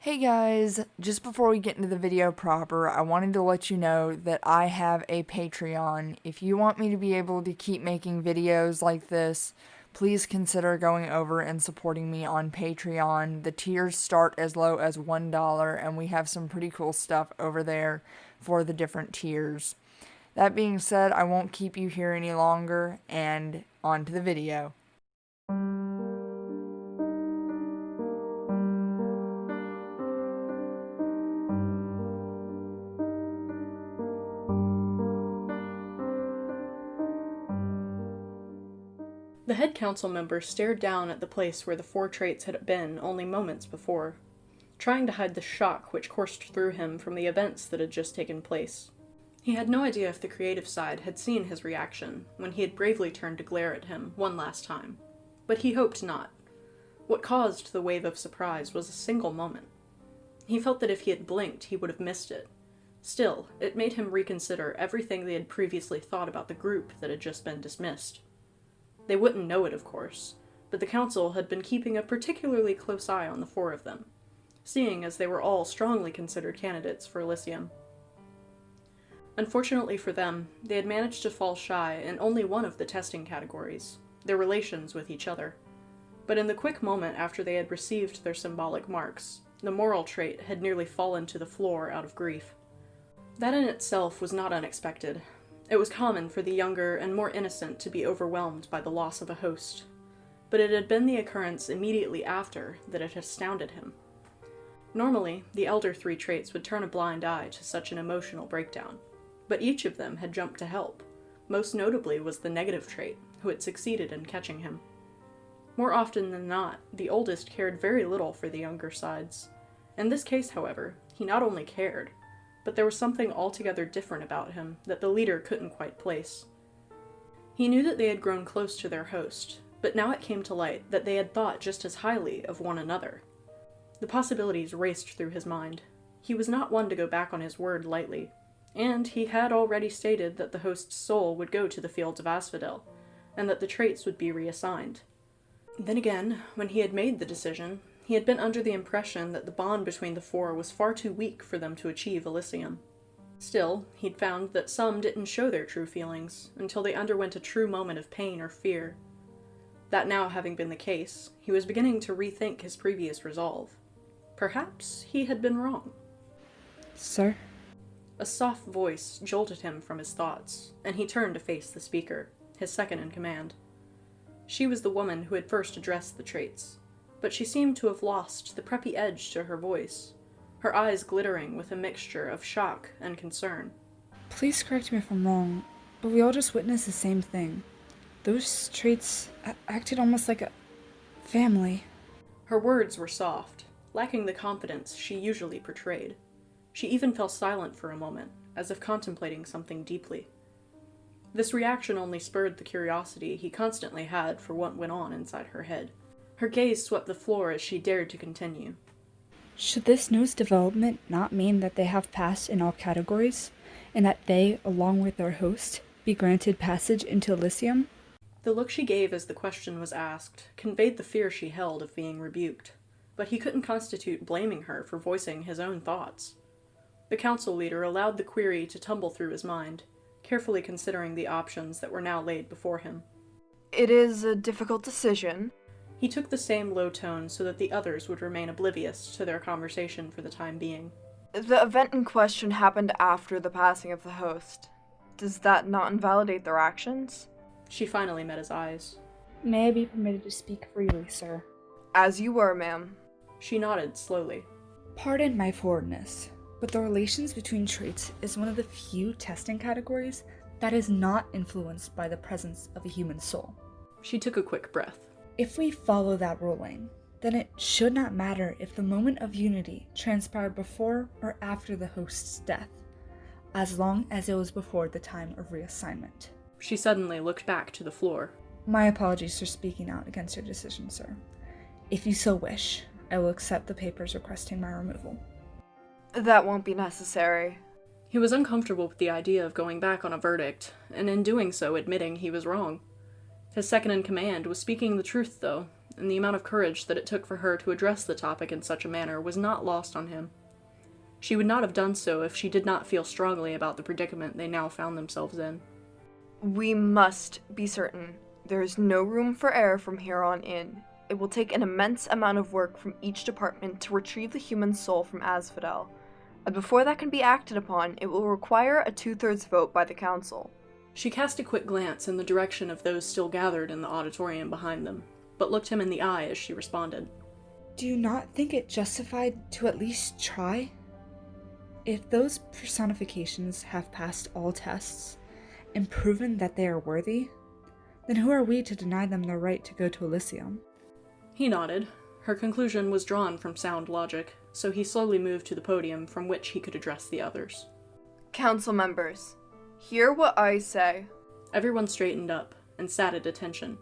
Hey guys, just before we get into the video proper, I wanted to let you know that I have a Patreon. If you want me to be able to keep making videos like this, please consider going over and supporting me on Patreon. The tiers start as low as $1, and we have some pretty cool stuff over there for the different tiers. That being said, I won't keep you here any longer, and on to the video. The head council member stared down at the place where the 4 traits had been only moments before, trying to hide the shock which coursed through him from the events that had just taken place. He had no idea if the creative side had seen his reaction when he had bravely turned to glare at him one last time, but he hoped not. What caused the wave of surprise was a single moment. He felt that if he had blinked, he would have missed it. Still, it made him reconsider everything they had previously thought about the group that had just been dismissed. They wouldn't know it, of course, but the council had been keeping a particularly close eye on the 4 of them, seeing as they were all strongly considered candidates for Elysium. Unfortunately for them, they had managed to fall shy in only one of the testing categories, their relations with each other. But in the quick moment after they had received their symbolic marks, the moral trait had nearly fallen to the floor out of grief. That in itself was not unexpected. It was common for the younger and more innocent to be overwhelmed by the loss of a host, but it had been the occurrence immediately after that had astounded him. Normally, the elder 3 traits would turn a blind eye to such an emotional breakdown, but each of them had jumped to help. Most notably was the negative trait, who had succeeded in catching him. More often than not, the oldest cared very little for the younger sides. In this case, however, he not only cared, but there was something altogether different about him that the leader couldn't quite place. He knew that they had grown close to their host, but now it came to light that they had thought just as highly of one another. The possibilities raced through his mind. He was not one to go back on his word lightly, and he had already stated that the host's soul would go to the fields of Asphodel, and that the traits would be reassigned. Then again, when he had made the decision, he had been under the impression that the bond between the 4 was far too weak for them to achieve Elysium. Still, he'd found that some didn't show their true feelings until they underwent a true moment of pain or fear. That now having been the case, he was beginning to rethink his previous resolve. Perhaps he had been wrong. Sir? A soft voice jolted him from his thoughts, and he turned to face the speaker, his second in command. She was the woman who had first addressed the traits, but she seemed to have lost the preppy edge to her voice, her eyes glittering with a mixture of shock and concern. Please correct me if I'm wrong, but we all just witnessed the same thing. Those traits acted almost like a family. Her words were soft, lacking the confidence she usually portrayed. She even fell silent for a moment, as if contemplating something deeply. This reaction only spurred the curiosity he constantly had for what went on inside her head. Her gaze swept the floor as she dared to continue. Should this news development not mean that they have passed in all categories, and that they, along with their host, be granted passage into Elysium? The look she gave as the question was asked conveyed the fear she held of being rebuked, but he couldn't constitute blaming her for voicing his own thoughts. The council leader allowed the query to tumble through his mind, carefully considering the options that were now laid before him. It is a difficult decision. He took the same low tone so that the others would remain oblivious to their conversation for the time being. The event in question happened after the passing of the host. Does that not invalidate their actions? She finally met his eyes. May I be permitted to speak freely, sir? As you were, ma'am. She nodded slowly. Pardon my forwardness, but the relations between traits is one of the few testing categories that is not influenced by the presence of a human soul. She took a quick breath. If we follow that ruling, then it should not matter if the moment of unity transpired before or after the host's death, as long as it was before the time of reassignment. She suddenly looked back to the floor. My apologies for speaking out against your decision, sir. If you so wish, I will accept the papers requesting my removal. That won't be necessary. He was uncomfortable with the idea of going back on a verdict, and in doing so admitting he was wrong. His second-in-command was speaking the truth, though, and the amount of courage that it took for her to address the topic in such a manner was not lost on him. She would not have done so if she did not feel strongly about the predicament they now found themselves in. We must be certain there is no room for error from here on in. It will take an immense amount of work from each department to retrieve the human soul from Asphodel, and before that can be acted upon, it will require a 2/3 vote by the council. She cast a quick glance in the direction of those still gathered in the auditorium behind them, but looked him in the eye as she responded. Do you not think it justified to at least try? If those personifications have passed all tests and proven that they are worthy, then who are we to deny them the right to go to Elysium? He nodded. Her conclusion was drawn from sound logic, so he slowly moved to the podium from which he could address the others. Council members, hear what I say. Everyone straightened up and sat at attention.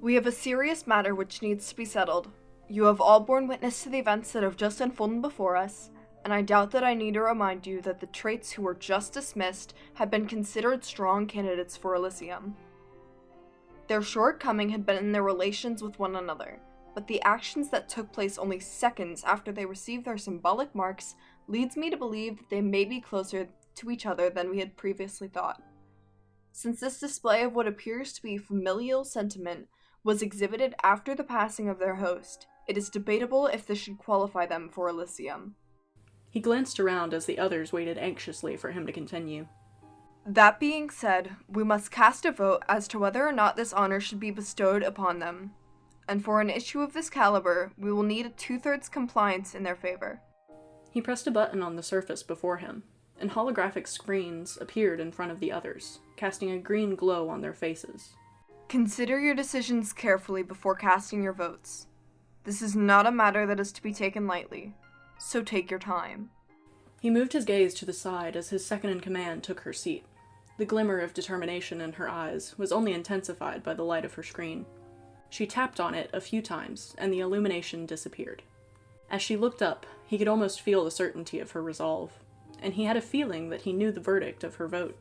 We have a serious matter which needs to be settled. You have all borne witness to the events that have just unfolded before us, and I doubt that I need to remind you that the traits who were just dismissed have been considered strong candidates for Elysium. Their shortcoming had been in their relations with one another, but the actions that took place only seconds after they received their symbolic marks leads me to believe that they may be closer to each other than we had previously thought. Since this display of what appears to be familial sentiment was exhibited after the passing of their host, it is debatable if this should qualify them for Elysium. He glanced around as the others waited anxiously for him to continue. That being said, we must cast a vote as to whether or not this honor should be bestowed upon them, and for an issue of this caliber, we will need a 2/3 compliance in their favor. He pressed a button on the surface before him, and holographic screens appeared in front of the others, casting a green glow on their faces. Consider your decisions carefully before casting your votes. This is not a matter that is to be taken lightly, so take your time. He moved his gaze to the side as his second-in-command took her seat. The glimmer of determination in her eyes was only intensified by the light of her screen. She tapped on it a few times, and the illumination disappeared. As she looked up, he could almost feel the certainty of her resolve, and he had a feeling that he knew the verdict of her vote.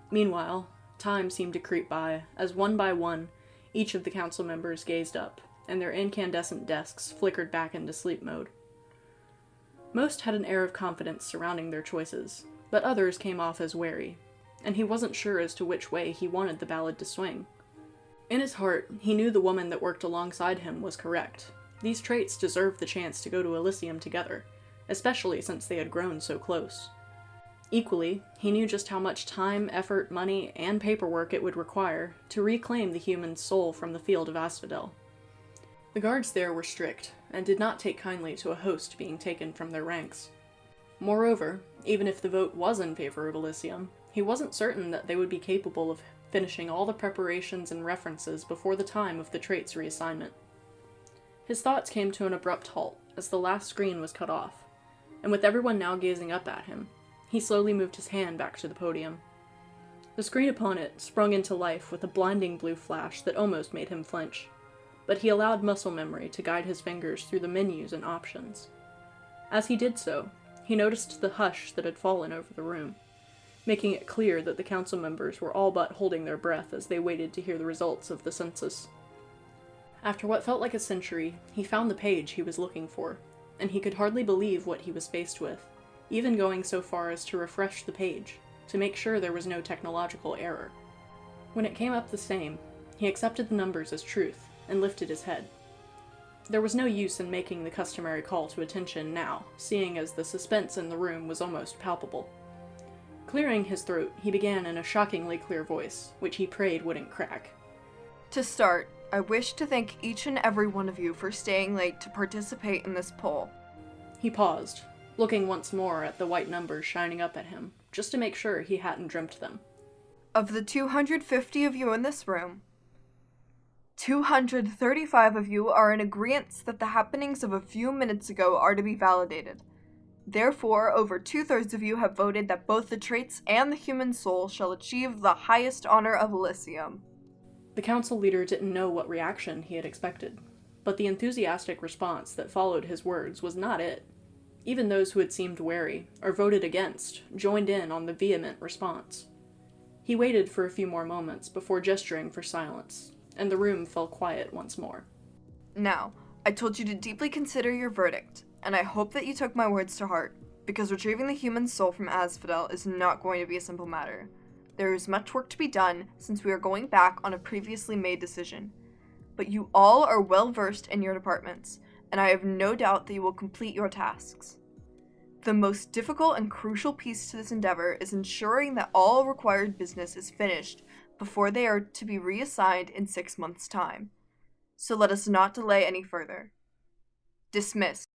Meanwhile, time seemed to creep by, as one by one, each of the council members gazed up, and their incandescent desks flickered back into sleep mode. Most had an air of confidence surrounding their choices, but others came off as wary, and he wasn't sure as to which way he wanted the ballad to swing. In his heart, he knew the woman that worked alongside him was correct. These traits deserved the chance to go to Elysium together, especially since they had grown so close. Equally, he knew just how much time, effort, money, and paperwork it would require to reclaim the human soul from the field of Asphodel. The guards there were strict, and did not take kindly to a host being taken from their ranks. Moreover, even if the vote was in favor of Elysium, he wasn't certain that they would be capable of finishing all the preparations and references before the time of the trait's reassignment. His thoughts came to an abrupt halt as the last screen was cut off, and with everyone now gazing up at him, he slowly moved his hand back to the podium. The screen upon it sprung into life with a blinding blue flash that almost made him flinch, but he allowed muscle memory to guide his fingers through the menus and options. As he did so, he noticed the hush that had fallen over the room, making it clear that the council members were all but holding their breath as they waited to hear the results of the census. After what felt like a century, he found the page he was looking for, and he could hardly believe what he was faced with, even going so far as to refresh the page, to make sure there was no technological error. When it came up the same, he accepted the numbers as truth, and lifted his head. There was no use in making the customary call to attention now, seeing as the suspense in the room was almost palpable. Clearing his throat, he began in a shockingly clear voice, which he prayed wouldn't crack. To start, I wish to thank each and every one of you for staying late to participate in this poll. He paused, looking once more at the white numbers shining up at him, just to make sure he hadn't dreamt them. Of the 250 of you in this room, 235 of you are in agreement that the happenings of a few minutes ago are to be validated. Therefore, over 2/3 of you have voted that both the traits and the human soul shall achieve the highest honor of Elysium. The council leader didn't know what reaction he had expected, but the enthusiastic response that followed his words was not it. Even those who had seemed wary, or voted against, joined in on the vehement response. He waited for a few more moments before gesturing for silence, and the room fell quiet once more. Now, I told you to deeply consider your verdict, and I hope that you took my words to heart, because retrieving the human soul from Asphodel is not going to be a simple matter. There is much work to be done, since we are going back on a previously made decision. But you all are well versed in your departments, and I have no doubt that you will complete your tasks. The most difficult and crucial piece to this endeavor is ensuring that all required business is finished before they are to be reassigned in 6 months' time. So let us not delay any further. Dismiss.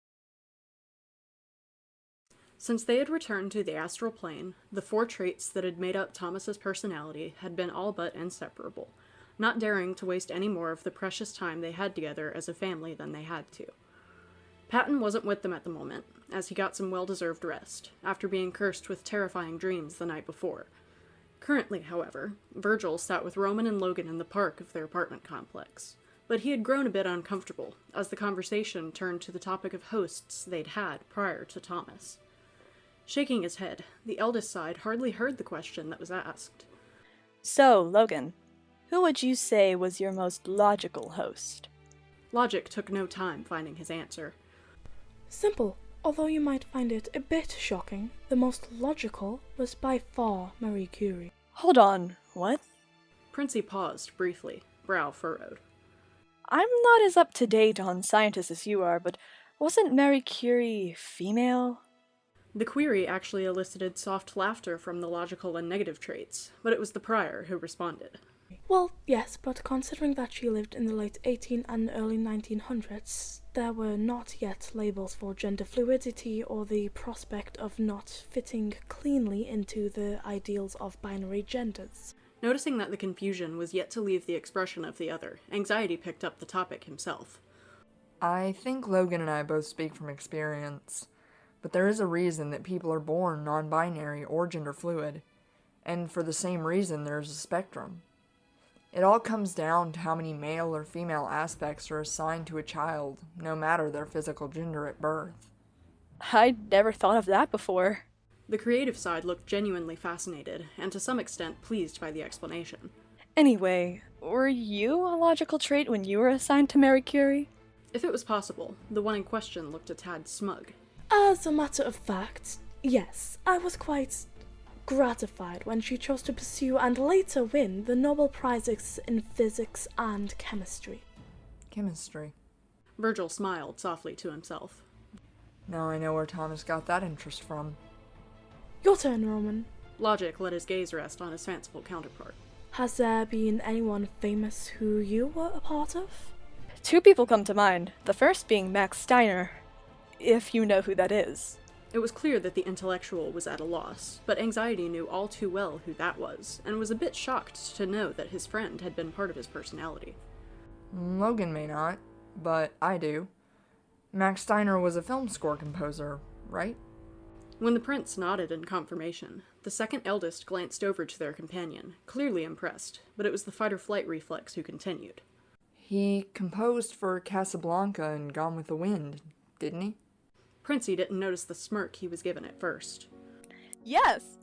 Since they had returned to the astral plane, the 4 traits that had made up Thomas's personality had been all but inseparable, not daring to waste any more of the precious time they had together as a family than they had to. Patton wasn't with them at the moment, as he got some well-deserved rest, after being cursed with terrifying dreams the night before. Currently, however, Virgil sat with Roman and Logan in the park of their apartment complex, but he had grown a bit uncomfortable, as the conversation turned to the topic of hosts they'd had prior to Thomas. Shaking his head, the eldest side hardly heard the question that was asked. So, Logan, who would you say was your most logical host? Logic took no time finding his answer. Simple. Although you might find it a bit shocking, the most logical was by far Marie Curie. Hold on, what? Princey paused briefly, brow furrowed. I'm not as up-to-date on scientists as you are, but wasn't Marie Curie female? The query actually elicited soft laughter from the logical and negative traits, but it was the prior who responded. Well, yes, but considering that she lived in the late 18 and early 1900s, there were not yet labels for gender fluidity or the prospect of not fitting cleanly into the ideals of binary genders. Noticing that the confusion was yet to leave the expression of the other, Anxiety picked up the topic himself. I think Logan and I both speak from experience, but there is a reason that people are born non-binary or gender fluid, and for the same reason there's a spectrum. It all comes down to how many male or female aspects are assigned to a child, no matter their physical gender at birth. I'd never thought of that before. The creative side looked genuinely fascinated, and to some extent pleased by the explanation. Anyway, were you a logical trait when you were assigned to Marie Curie? If it was possible, the one in question looked a tad smug. As a matter of fact, yes, I was quite gratified when she chose to pursue and later win the Nobel Prizes in physics and chemistry. Chemistry. Virgil smiled softly to himself. Now I know where Thomas got that interest from. Your turn, Roman. Logic let his gaze rest on his fanciful counterpart. Has there been anyone famous who you were a part of? 2 people come to mind, the first being Max Steiner, if you know who that is. It was clear that the intellectual was at a loss, but Anxiety knew all too well who that was, and was a bit shocked to know that his friend had been part of his personality. Logan may not, but I do. Max Steiner was a film score composer, right? When the prince nodded in confirmation, the second eldest glanced over to their companion, clearly impressed, but it was the fight-or-flight reflex who continued. He composed for Casablanca and Gone with the Wind, didn't he? Princey didn't notice the smirk he was given at first. Yes!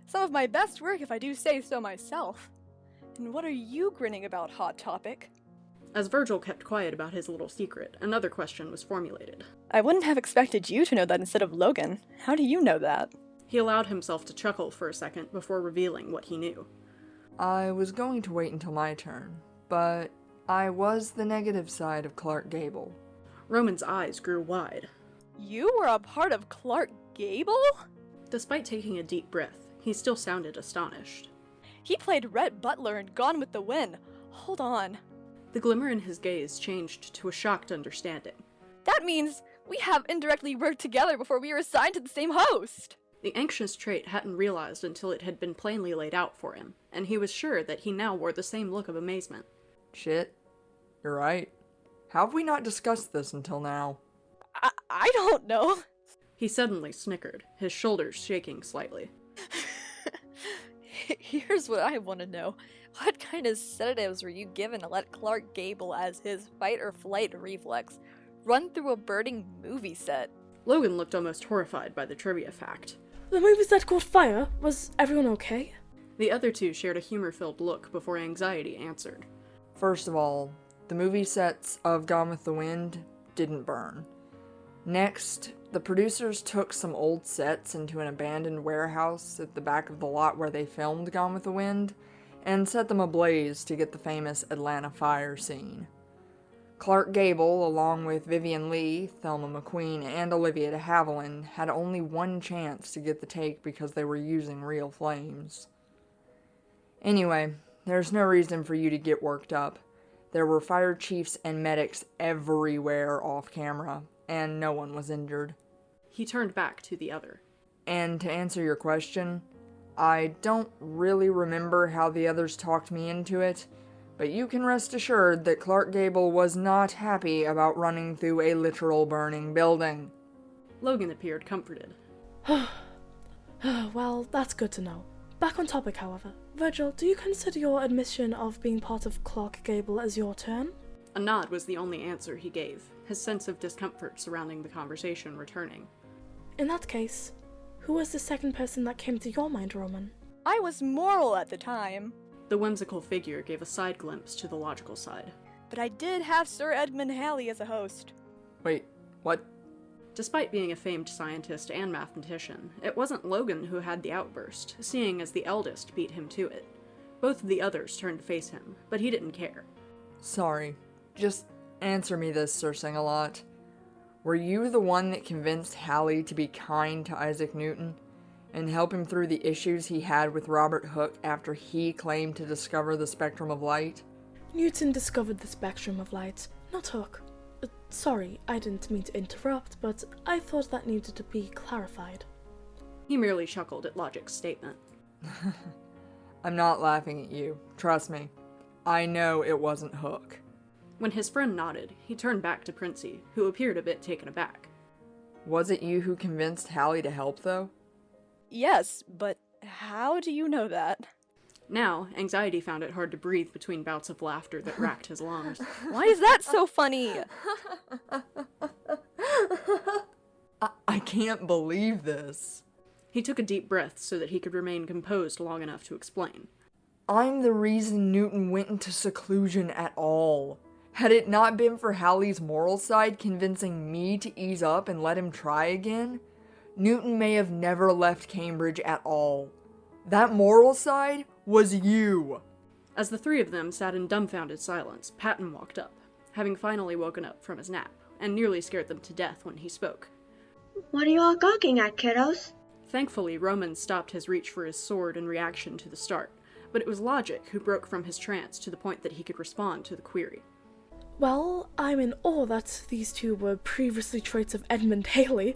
Some of my best work if I do say so myself. And what are you grinning about, Hot Topic? As Virgil kept quiet about his little secret, another question was formulated. I wouldn't have expected you to know that instead of Logan. How do you know that? He allowed himself to chuckle for a second before revealing what he knew. I was going to wait until my turn, but I was the negative side of Clark Gable. Roman's eyes grew wide. You were a part of Clark Gable? Despite taking a deep breath, he still sounded astonished. He played Rhett Butler in Gone with the Wind. Hold on. The glimmer in his gaze changed to a shocked understanding. That means we have indirectly worked together before we were assigned to the same host. The anxious trait hadn't realized until it had been plainly laid out for him, and he was sure that he now wore the same look of amazement. Shit. You're right. How have we not discussed this until now? I don't know. He suddenly snickered, his shoulders shaking slightly. Here's what I want to know. What kind of sedatives were you given to let Clark Gable, as his fight-or-flight reflex, run through a burning movie set? Logan looked almost horrified by the trivia fact. The movie set caught fire. Was everyone okay? The other two shared a humor-filled look before Anxiety answered. First of all, the movie sets of Gone with the Wind didn't burn. Next, the producers took some old sets into an abandoned warehouse at the back of the lot where they filmed Gone with the Wind, and set them ablaze to get the famous Atlanta fire scene. Clark Gable, along with Vivian Leigh, Thelma McQueen, and Olivia de Havilland, had only one chance to get the take because they were using real flames. Anyway, there's no reason for you to get worked up. There were fire chiefs and medics everywhere off camera, and no one was injured. He turned back to the other. And to answer your question, I don't really remember how the others talked me into it, but you can rest assured that Clark Gable was not happy about running through a literal burning building. Logan appeared comforted. Well, that's good to know. Back on topic, however. Virgil, do you consider your admission of being part of Clark Gable as your turn? A nod was the only answer he gave, his sense of discomfort surrounding the conversation returning. In that case, who was the second person that came to your mind, Roman? I was moral at the time. The whimsical figure gave a side glimpse to the logical side. But I did have Sir Edmund Halley as a host. Wait, what? Despite being a famed scientist and mathematician, it wasn't Logan who had the outburst, seeing as the eldest beat him to it. Both of the others turned to face him, but he didn't care. Sorry, just answer me this, Sir Sing-a-Lot. Were you the one that convinced Halley to be kind to Isaac Newton and help him through the issues he had with Robert Hooke after he claimed to discover the spectrum of light? Newton discovered the spectrum of light, not Hooke. Sorry, I didn't mean to interrupt, but I thought that needed to be clarified. He merely chuckled at Logic's statement. I'm not laughing at you, trust me. I know it wasn't Hooke. When his friend nodded, he turned back to Princey, who appeared a bit taken aback. Was it you who convinced Halley to help, though? Yes, but how do you know that? Now, Anxiety found it hard to breathe between bouts of laughter that racked his lungs. Why is that so funny? I can't believe this. He took a deep breath so that he could remain composed long enough to explain. I'm the reason Newton went into seclusion at all. Had it not been for Halley's moral side convincing me to ease up and let him try again, Newton may have never left Cambridge at all. That moral side was you. As the three of them sat in dumbfounded silence, Patton walked up, having finally woken up from his nap, and nearly scared them to death when he spoke. What are you all gawking at, kiddos? Thankfully, Roman stopped his reach for his sword in reaction to the start, but it was Logic who broke from his trance to the point that he could respond to the query. Well, I'm in awe that these two were previously traits of Edmund Halley.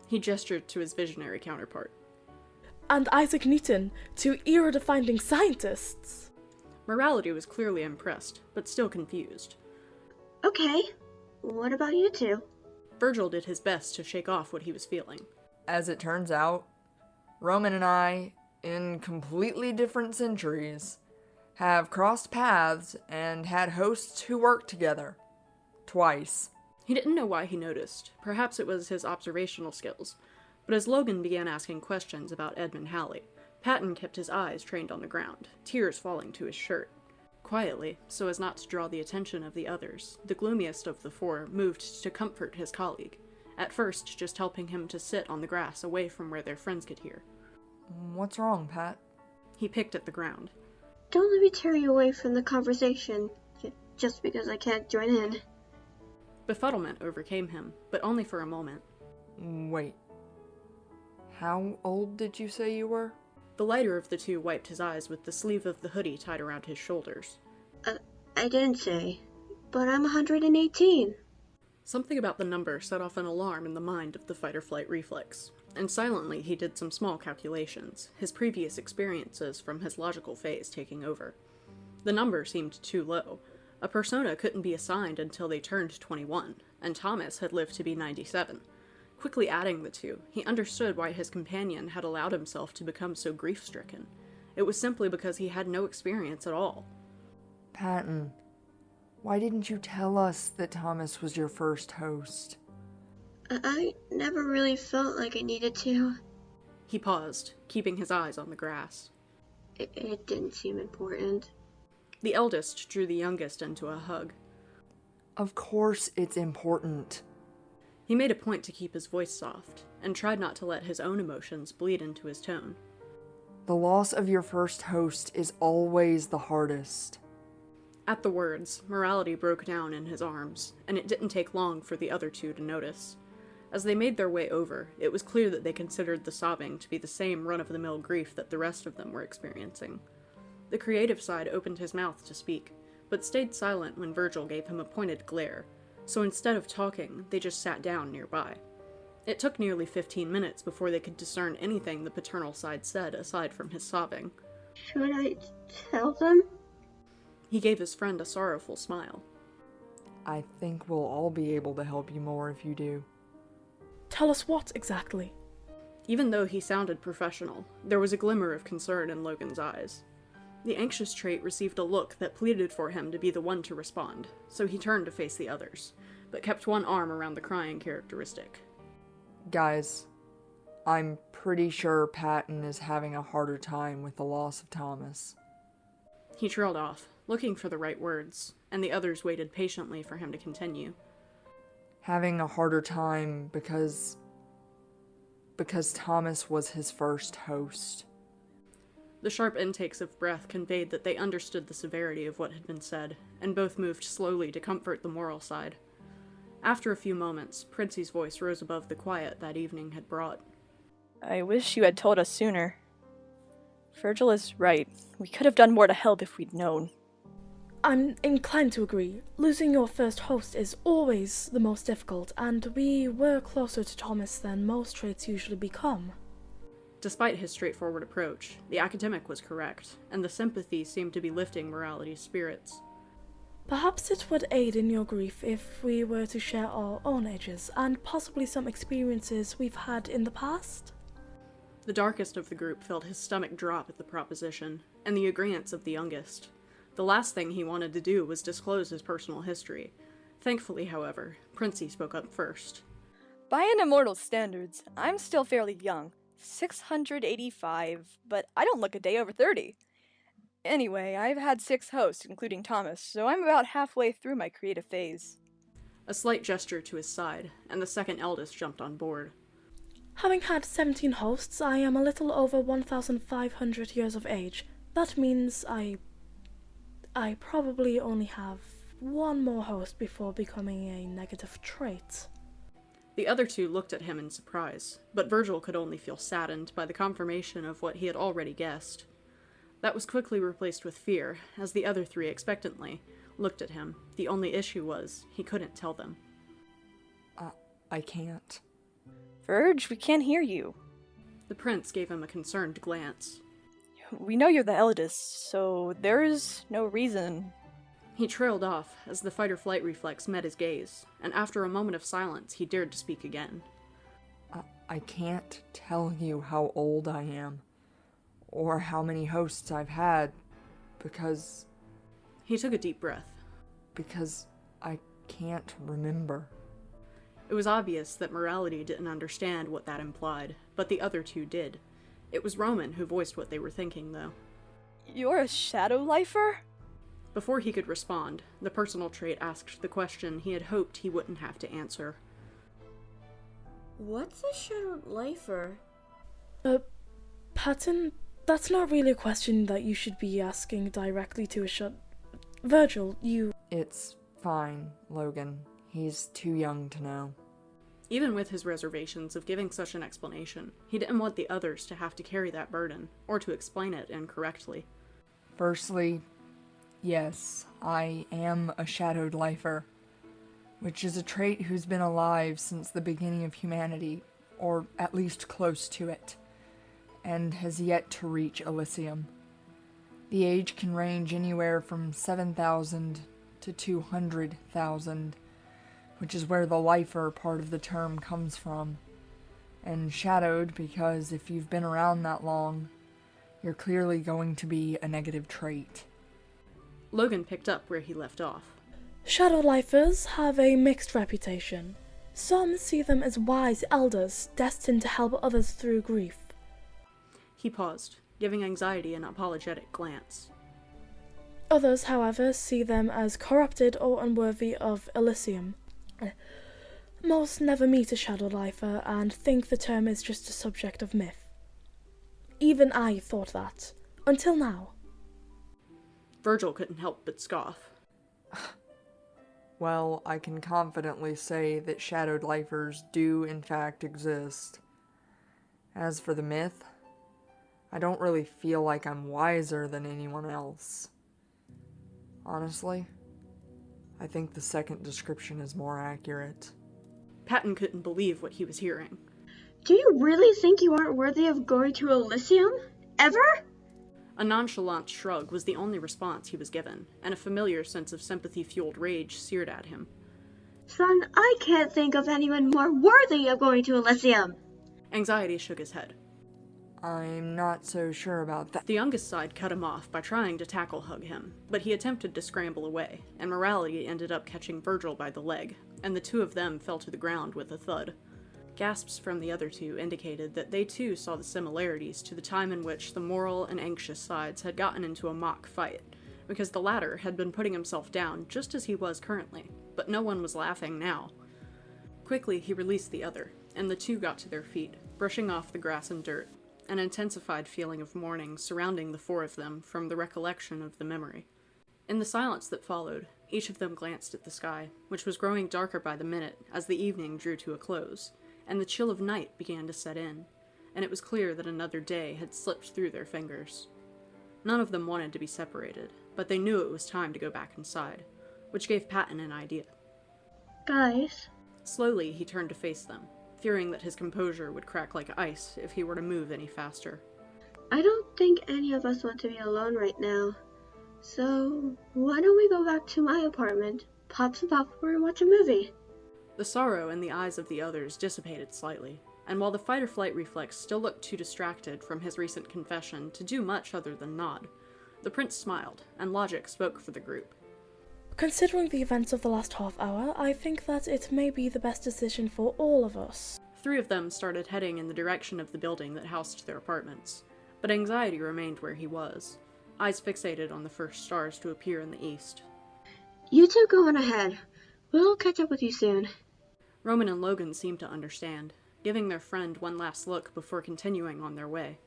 He gestured to his visionary counterpart. And Isaac Newton, two era-defining scientists. Morality was clearly impressed, but still confused. Okay, what about you two? Virgil did his best to shake off what he was feeling. As it turns out, Roman and I, in completely different centuries, have crossed paths and had hosts who worked together. Twice. He didn't know why he noticed. Perhaps it was his observational skills. But as Logan began asking questions about Edmund Halley, Patton kept his eyes trained on the ground, tears falling to his shirt. Quietly, so as not to draw the attention of the others, the gloomiest of the four moved to comfort his colleague, at first just helping him to sit on the grass away from where their friends could hear. What's wrong, Pat? He picked at the ground. Don't let me tear you away from the conversation, just because I can't join in. Befuddlement overcame him, but only for a moment. Wait. How old did you say you were? The lighter of the two wiped his eyes with the sleeve of the hoodie tied around his shoulders. I didn't say, but I'm 118. Something about the number set off an alarm in the mind of the fight-or-flight reflex, and silently he did some small calculations, his previous experiences from his logical phase taking over. The number seemed too low. A persona couldn't be assigned until they turned 21, and Thomas had lived to be 97. Quickly adding the two, he understood why his companion had allowed himself to become so grief-stricken. It was simply because he had no experience at all. Patton, why didn't you tell us that Thomas was your first host? I never really felt like I needed to. He paused, keeping his eyes on the grass. It didn't seem important. The eldest drew the youngest into a hug. Of course it's important. He made a point to keep his voice soft, and tried not to let his own emotions bleed into his tone. The loss of your first host is always the hardest. At the words, morality broke down in his arms, and it didn't take long for the other two to notice. As they made their way over, it was clear that they considered the sobbing to be the same run-of-the-mill grief that the rest of them were experiencing. The creative side opened his mouth to speak, but stayed silent when Virgil gave him a pointed glare, so instead of talking, they just sat down nearby. It took nearly 15 minutes before they could discern anything the paternal side said aside from his sobbing. Should I tell them? He gave his friend a sorrowful smile. I think we'll all be able to help you more if you do. Tell us what exactly? Even though he sounded professional, there was a glimmer of concern in Logan's eyes. The anxious trait received a look that pleaded for him to be the one to respond, so he turned to face the others, but kept one arm around the crying characteristic. Guys, I'm pretty sure Patton is having a harder time with the loss of Thomas. He trailed off, looking for the right words, and the others waited patiently for him to continue. Having a harder time because Thomas was his first host. The sharp intakes of breath conveyed that they understood the severity of what had been said, and both moved slowly to comfort the moral side. After a few moments, Princey's voice rose above the quiet that evening had brought. I wish you had told us sooner. Virgil is right. We could have done more to help if we'd known. I'm inclined to agree. Losing your first host is always the most difficult, and we were closer to Thomas than most traits usually become. Despite his straightforward approach, the academic was correct, and the sympathy seemed to be lifting morality's spirits. Perhaps it would aid in your grief if we were to share our own ages, and possibly some experiences we've had in the past? The darkest of the group felt his stomach drop at the proposition, and the agreeance of the youngest. The last thing he wanted to do was disclose his personal history. Thankfully, however, Princey spoke up first. By an immortal's standards, I'm still fairly young. 685, but I don't look a day over 30. Anyway, I've had 6 hosts, including Thomas, so I'm about halfway through my creative phase. A slight gesture to his side, and the second eldest jumped on board. Having had 17 hosts, I am a little over 1,500 years of age. That means I probably only have one more host before becoming a negative trait. The other two looked at him in surprise, but Virgil could only feel saddened by the confirmation of what he had already guessed. That was quickly replaced with fear, as the other 3 expectantly looked at him. The only issue was, he couldn't tell them. I can't. Virg, we can't hear you. The prince gave him a concerned glance. We know you're the eldest, so there's no reason. He trailed off as the fight-or-flight reflex met his gaze, and after a moment of silence, he dared to speak again. I can't tell you how old I am, or how many hosts I've had, because... He took a deep breath. Because I can't remember. It was obvious that morality didn't understand what that implied, but the other two did. It was Roman who voiced what they were thinking, though. You're a shadow lifer? Before he could respond, the personal trait asked the question he had hoped he wouldn't have to answer. What's a shadow lifer? Patton, that's not really a question that you should be asking directly to a Virgil, you... It's fine, Logan. He's too young to know. Even with his reservations of giving such an explanation, he didn't want the others to have to carry that burden, or to explain it incorrectly. Firstly, yes, I am a shadowed lifer, which is a trait who's been alive since the beginning of humanity, or at least close to it, and has yet to reach Elysium. The age can range anywhere from 7,000 to 200,000, which is where the lifer part of the term comes from. And shadowed because if you've been around that long, you're clearly going to be a negative trait. Logan picked up where he left off. Shadow lifers have a mixed reputation. Some see them as wise elders destined to help others through grief. He paused, giving anxiety an apologetic glance. Others, however, see them as corrupted or unworthy of Elysium. Most never meet a shadow lifer and think the term is just a subject of myth. Even I thought that, until now. Virgil couldn't help but scoff. Well, I can confidently say that shadowed lifers do in fact exist. As for the myth, I don't really feel like I'm wiser than anyone else. Honestly, I think the second description is more accurate. Patton couldn't believe what he was hearing. Do you really think you aren't worthy of going to Elysium? Ever? A nonchalant shrug was the only response he was given, and a familiar sense of sympathy-fueled rage seared at him. Son, I can't think of anyone more worthy of going to Elysium. Anxiety shook his head. I'm not so sure about that. The youngest side cut him off by trying to tackle-hug him, but he attempted to scramble away, and morality ended up catching Virgil by the leg, and the two of them fell to the ground with a thud. Gasps from the other two indicated that they too saw the similarities to the time in which the moral and anxious sides had gotten into a mock fight, because the latter had been putting himself down just as he was currently, but no one was laughing now. Quickly he released the other, and the two got to their feet, brushing off the grass and dirt, an intensified feeling of mourning surrounding the four of them from the recollection of the memory. In the silence that followed, each of them glanced at the sky, which was growing darker by the minute as the evening drew to a close, and the chill of night began to set in, and it was clear that another day had slipped through their fingers. None of them wanted to be separated, but they knew it was time to go back inside, which gave Patton an idea. Guys. Slowly he turned to face them, fearing that his composure would crack like ice if he were to move any faster. I don't think any of us want to be alone right now. So, why don't we go back to my apartment, pop some popcorn, and watch a movie? The sorrow in the eyes of the others dissipated slightly, and while the fight-or-flight reflex still looked too distracted from his recent confession to do much other than nod, the prince smiled, and logic spoke for the group. Considering the events of the last half hour, I think that it may be the best decision for all of us. Three of them started heading in the direction of the building that housed their apartments, but anxiety remained where he was, eyes fixated on the first stars to appear in the east. You two go on ahead. We'll catch up with you soon. Roman and Logan seemed to understand, giving their friend one last look before continuing on their way.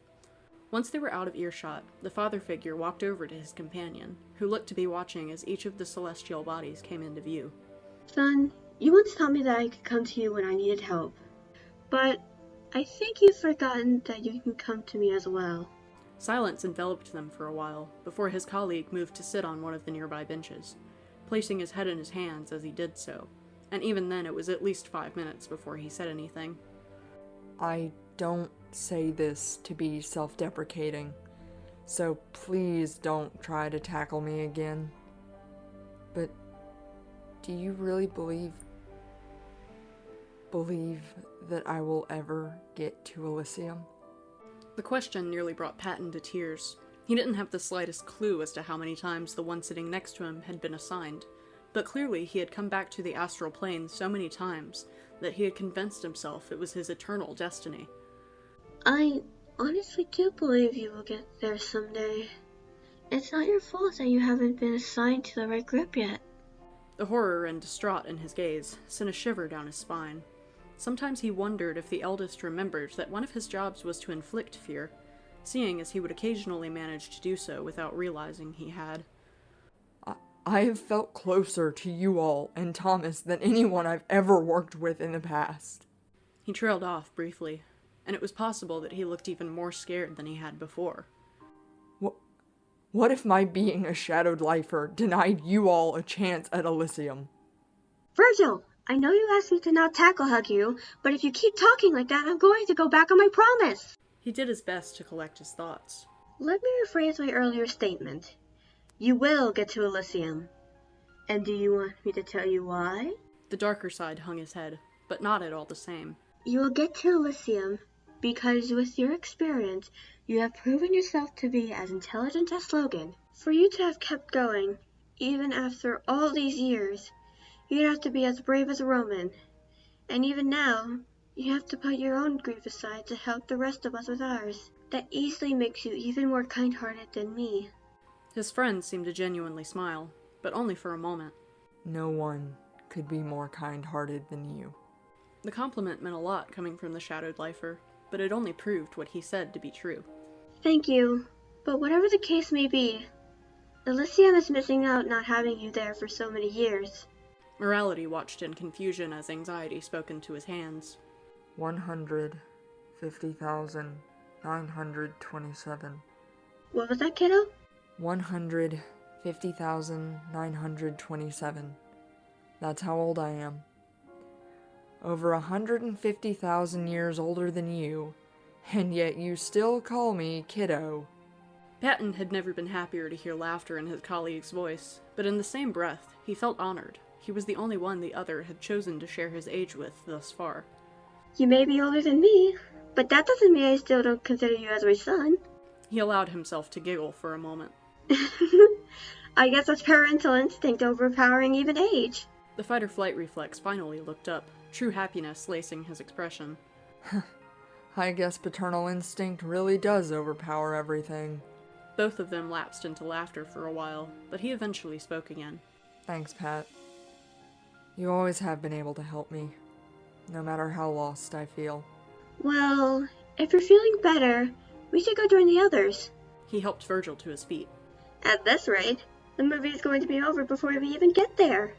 Once they were out of earshot, the father figure walked over to his companion, who looked to be watching as each of the celestial bodies came into view. Son, you once told me that I could come to you when I needed help. But I think you've forgotten that you can come to me as well. Silence enveloped them for a while, before his colleague moved to sit on one of the nearby benches, placing his head in his hands as he did so, and even then it was at least 5 minutes before he said anything. I don't say this to be self-deprecating, so please don't try to tackle me again. But do you really believe that I will ever get to Elysium? The question nearly brought Patton to tears. He didn't have the slightest clue as to how many times the one sitting next to him had been assigned, but clearly he had come back to the astral plane so many times that he had convinced himself it was his eternal destiny. I honestly do believe you will get there someday. It's not your fault that you haven't been assigned to the right group yet. The horror and distraught in his gaze sent a shiver down his spine. Sometimes he wondered if the eldest remembered that one of his jobs was to inflict fear, seeing as he would occasionally manage to do so without realizing he had. I have felt closer to you all and Thomas than anyone I've ever worked with in the past. He trailed off briefly, and it was possible that he looked even more scared than he had before. What if my being a shadowed lifer denied you all a chance at Elysium? Virgil, I know you asked me to not tackle hug you, but if you keep talking like that, I'm going to go back on my promise. He did his best to collect his thoughts. Let me rephrase my earlier statement. You will get to Elysium. And do you want me to tell you why? The darker side hung his head, but nodded all the same. You will get to Elysium because with your experience, you have proven yourself to be as intelligent as Logan. For you to have kept going, even after all these years, you'd have to be as brave as a Roman. And even now, you have to put your own grief aside to help the rest of us with ours. That easily makes you even more kind-hearted than me. His friend seemed to genuinely smile, but only for a moment. No one could be more kind-hearted than you. The compliment meant a lot coming from the shadowed lifer, but it only proved what he said to be true. Thank you, but whatever the case may be, Elysium is missing out not having you there for so many years. Morality watched in confusion as anxiety spoke into his hands. 150,927. What was that, kiddo? 150,927. That's how old I am. Over 150,000 years older than you, and yet you still call me kiddo. Patton had never been happier to hear laughter in his colleague's voice, but in the same breath, he felt honored. He was the only one the other had chosen to share his age with thus far. You may be older than me, but that doesn't mean I still don't consider you as my son. He allowed himself to giggle for a moment. I guess that's parental instinct overpowering even age. The fight-or-flight reflex finally looked up, true happiness lacing his expression. I guess paternal instinct really does overpower everything. Both of them lapsed into laughter for a while, but he eventually spoke again. Thanks, Pat. You always have been able to help me, no matter how lost I feel. Well, if you're feeling better, we should go join the others. He helped Virgil to his feet. At this rate, the movie is going to be over before we even get there.